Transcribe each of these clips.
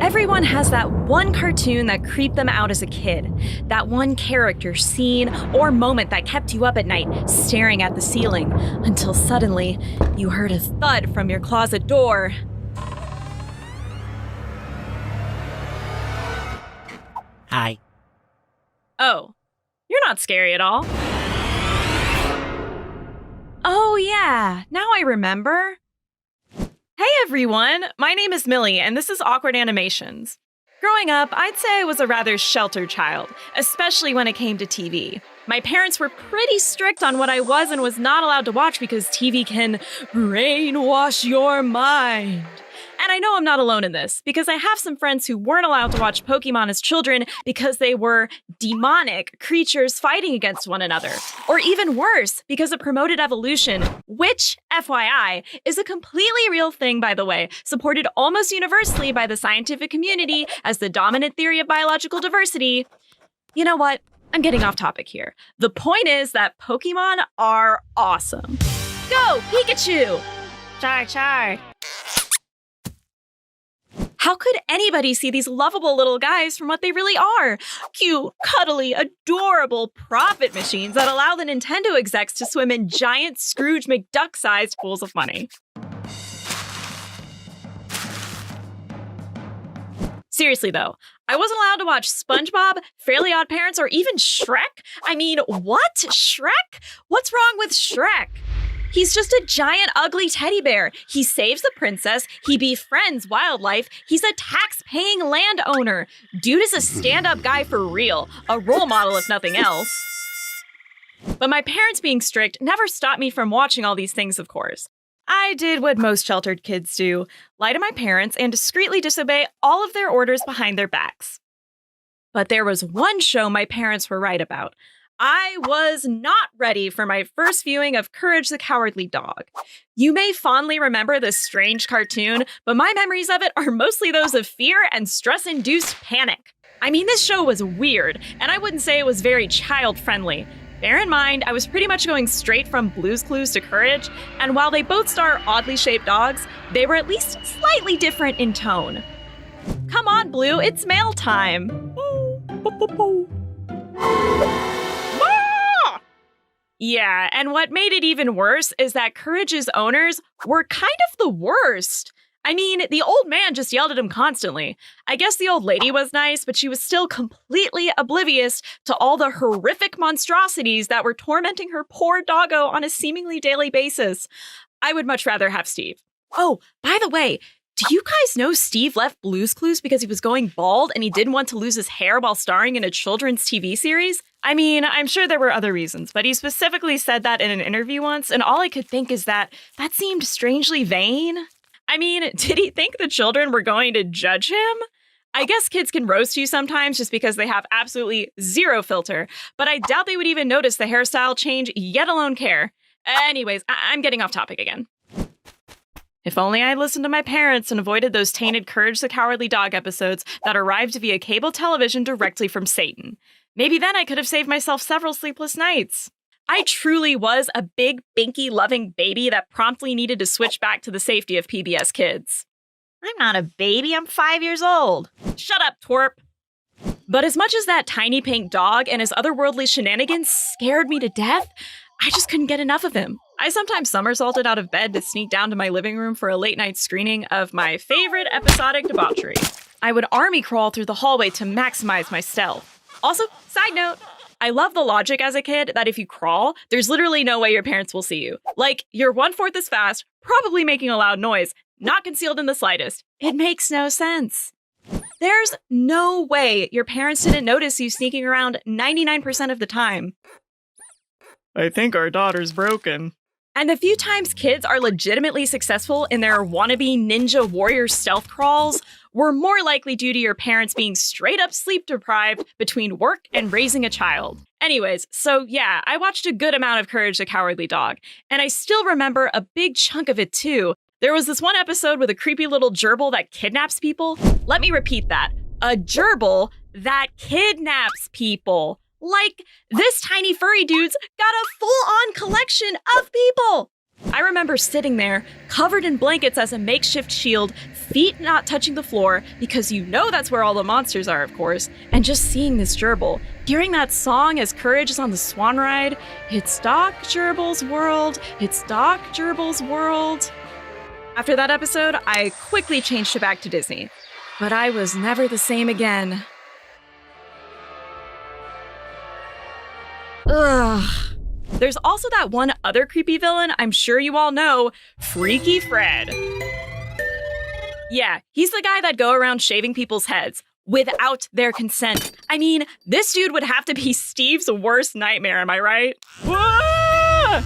Everyone has that one cartoon that creeped them out as a kid. That one character, scene, or moment that kept you up at night, staring at the ceiling, until suddenly you heard a thud from your closet door. Hi. Oh, you're not scary at all. Oh yeah, now I remember. Hey everyone, my name is Millie, and this is Awkward Animations. Growing up, I'd say I was a rather sheltered child, especially when it came to TV. My parents were pretty strict on what I was and was not allowed to watch because TV can brainwash your mind. And I know I'm not alone in this, because I have some friends who weren't allowed to watch Pokemon as children because they were demonic creatures fighting against one another. Or even worse, because it promoted evolution, which, FYI, is a completely real thing, by the way, supported almost universally by the scientific community as the dominant theory of biological diversity. You know what? I'm getting off topic here. The point is that Pokemon are awesome. Go, Pikachu! Char. How could anybody see these lovable little guys from what they really are? Cute, cuddly, adorable profit machines that allow the Nintendo execs to swim in giant Scrooge McDuck-sized pools of money. Seriously though, I wasn't allowed to watch SpongeBob, Fairly Odd Parents, or even Shrek? I mean, what? Shrek? What's wrong with Shrek? He's just a giant, ugly teddy bear. He saves the princess. He befriends wildlife. He's a tax-paying landowner. Dude is a stand-up guy for real. A role model, if nothing else. But my parents being strict never stopped me from watching all these things, of course. I did what most sheltered kids do, lie to my parents and discreetly disobey all of their orders behind their backs. But there was one show my parents were right about. I was not ready for my first viewing of Courage the Cowardly Dog. You may fondly remember this strange cartoon, but my memories of it are mostly those of fear and stress-induced panic. I mean, this show was weird, and I wouldn't say it was very child-friendly. Bear in mind, I was pretty much going straight from Blue's Clues to Courage, and while they both star oddly shaped dogs, they were at least slightly different in tone. Come on, Blue, it's mail time. Yeah, and what made it even worse is that Courage's owners were kind of the worst. I mean, the old man just yelled at him constantly. I guess the old lady was nice, but she was still completely oblivious to all the horrific monstrosities that were tormenting her poor doggo on a seemingly daily basis. I would much rather have Steve. Oh, by the way, do you guys know Steve left Blue's Clues because he was going bald and he didn't want to lose his hair while starring in a children's TV series? I mean, I'm sure there were other reasons, but he specifically said that in an interview once, and all I could think is that seemed strangely vain. I mean, did he think the children were going to judge him? I guess kids can roast you sometimes just because they have absolutely zero filter, but I doubt they would even notice the hairstyle change, yet alone care. Anyways, I'm getting off topic again. If only I had listened to my parents and avoided those tainted Courage the Cowardly Dog episodes that arrived via cable television directly from Satan. Maybe then I could have saved myself several sleepless nights. I truly was a big, binky, loving baby that promptly needed to switch back to the safety of PBS Kids. I'm not a baby, I'm 5 years old. Shut up, twerp. But as much as that tiny pink dog and his otherworldly shenanigans scared me to death, I just couldn't get enough of him. I sometimes somersaulted out of bed to sneak down to my living room for a late-night screening of my favorite episodic debauchery. I would army crawl through the hallway to maximize my stealth. Also, side note, I love the logic as a kid that if you crawl, there's literally no way your parents will see you. Like, you're 1/4 as fast, probably making a loud noise, not concealed in the slightest. It makes no sense. There's no way your parents didn't notice you sneaking around 99% of the time. I think our daughter's broken. And the few times kids are legitimately successful in their wannabe ninja warrior stealth crawls were more likely due to your parents being straight up sleep deprived between work and raising a child. Anyways, so yeah, I watched a good amount of Courage the Cowardly Dog, and I still remember a big chunk of it too. There was this one episode with a creepy little gerbil that kidnaps people. Let me repeat that. A gerbil that kidnaps people. Like, this tiny furry dude's got a full-on collection of people. I remember sitting there, covered in blankets as a makeshift shield, feet not touching the floor, because you know that's where all the monsters are, of course, and just seeing this gerbil, hearing that song as Courage is on the swan ride, it's Doc Gerbil's world, it's Doc Gerbil's world. After that episode, I quickly changed it back to Disney, but I was never the same again. Ugh. There's also that one other creepy villain I'm sure you all know, Freaky Fred. Yeah, he's the guy that'd go around shaving people's heads without their consent. I mean, this dude would have to be Steve's worst nightmare, am I right? Whoa!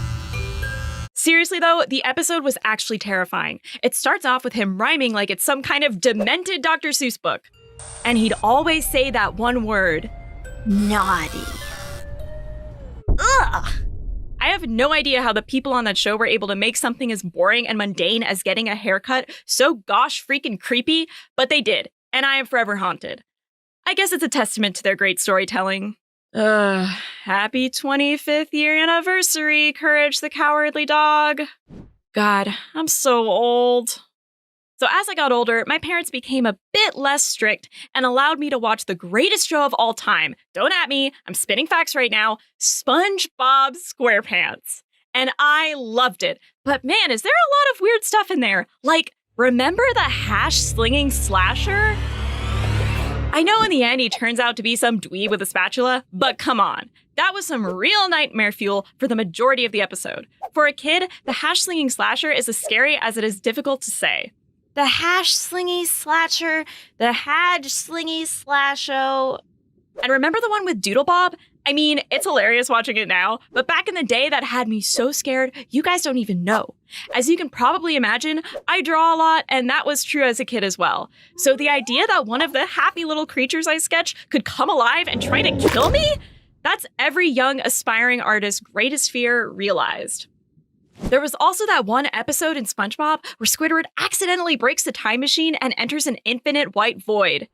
Seriously though, the episode was actually terrifying. It starts off with him rhyming like it's some kind of demented Dr. Seuss book. And he'd always say that one word, naughty. Ugh! I have no idea how the people on that show were able to make something as boring and mundane as getting a haircut so gosh freaking creepy, but they did, and I am forever haunted. I guess it's a testament to their great storytelling. Happy 25th year anniversary, Courage the Cowardly Dog. God, I'm so old. So as I got older, my parents became a bit less strict and allowed me to watch the greatest show of all time. Don't at me, I'm spitting facts right now, SpongeBob SquarePants. And I loved it. But man, is there a lot of weird stuff in there? Like, remember the hash-slinging slasher? I know in the end he turns out to be some dweeb with a spatula, but come on. That was some real nightmare fuel for the majority of the episode. For a kid, the hash-slinging slasher is as scary as it is difficult to say. The hash-slingy slasher, the hadge-slingy slasho. And remember the one with Doodle Bob? I mean, it's hilarious watching it now, but back in the day that had me so scared, you guys don't even know. As you can probably imagine, I draw a lot, and that was true as a kid as well. So the idea that one of the happy little creatures I sketch could come alive and try to kill me? That's every young aspiring artist's greatest fear realized. There was also that one episode in SpongeBob where Squidward accidentally breaks the time machine and enters an infinite white void.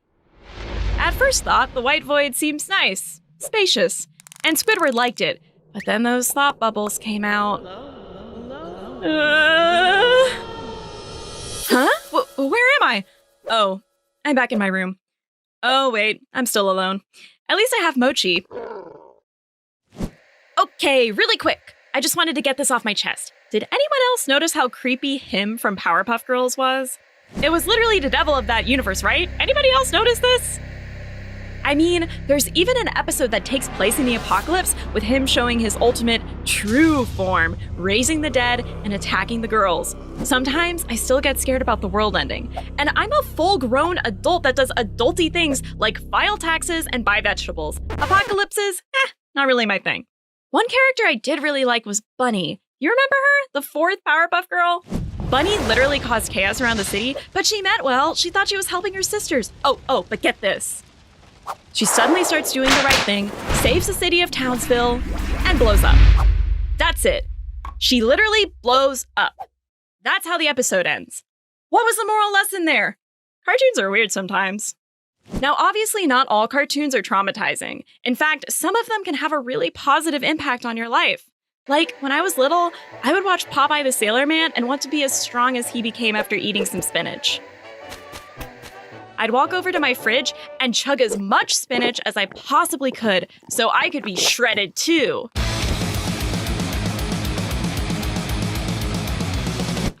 At first thought, the white void seems nice, spacious, and Squidward liked it, but then those thought bubbles came out. Huh? Where am I? Oh, I'm back in my room. Oh wait, I'm still alone. At least I have Mochi. Okay, really quick. I just wanted to get this off my chest. Did anyone else notice how creepy him from Powerpuff Girls was? It was literally the devil of that universe, right? Anybody else notice this? I mean, there's even an episode that takes place in the apocalypse with him showing his ultimate true form, raising the dead and attacking the girls. Sometimes I still get scared about the world ending, and I'm a full-grown adult that does adulty things like file taxes and buy vegetables. Apocalypses? Not really my thing. One character I did really like was Bunny. You remember her? The fourth Powerpuff Girl? Bunny literally caused chaos around the city, but she meant well. She thought she was helping her sisters. Oh, but get this. She suddenly starts doing the right thing, saves the city of Townsville, and blows up. That's it. She literally blows up. That's how the episode ends. What was the moral lesson there? Cartoons are weird sometimes. Now, obviously, not all cartoons are traumatizing. In fact, some of them can have a really positive impact on your life. Like, when I was little, I would watch Popeye the Sailor Man and want to be as strong as he became after eating some spinach. I'd walk over to my fridge and chug as much spinach as I possibly could so I could be shredded too.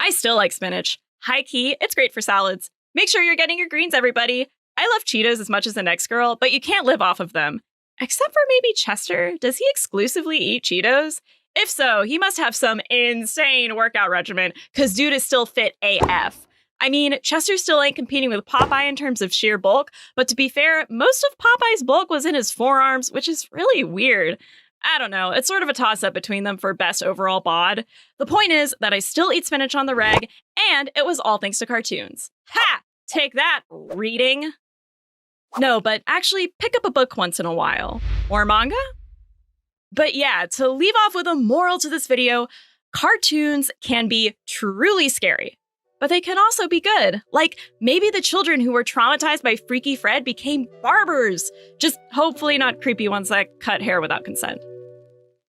I still like spinach. High key, it's great for salads. Make sure you're getting your greens, everybody. I love Cheetos as much as the next girl, but you can't live off of them. Except for maybe Chester. Does he exclusively eat Cheetos? If so, he must have some insane workout regimen, because dude is still fit AF. I mean, Chester still ain't competing with Popeye in terms of sheer bulk, but to be fair, most of Popeye's bulk was in his forearms, which is really weird. I don't know, it's sort of a toss-up between them for best overall bod. The point is that I still eat spinach on the reg, and it was all thanks to cartoons. Ha! Take that, reading. No, but actually pick up a book once in a while. Or manga? But yeah, to leave off with a moral to this video, cartoons can be truly scary, but they can also be good. Like, maybe the children who were traumatized by Freaky Fred became barbers. Just hopefully not creepy ones that cut hair without consent.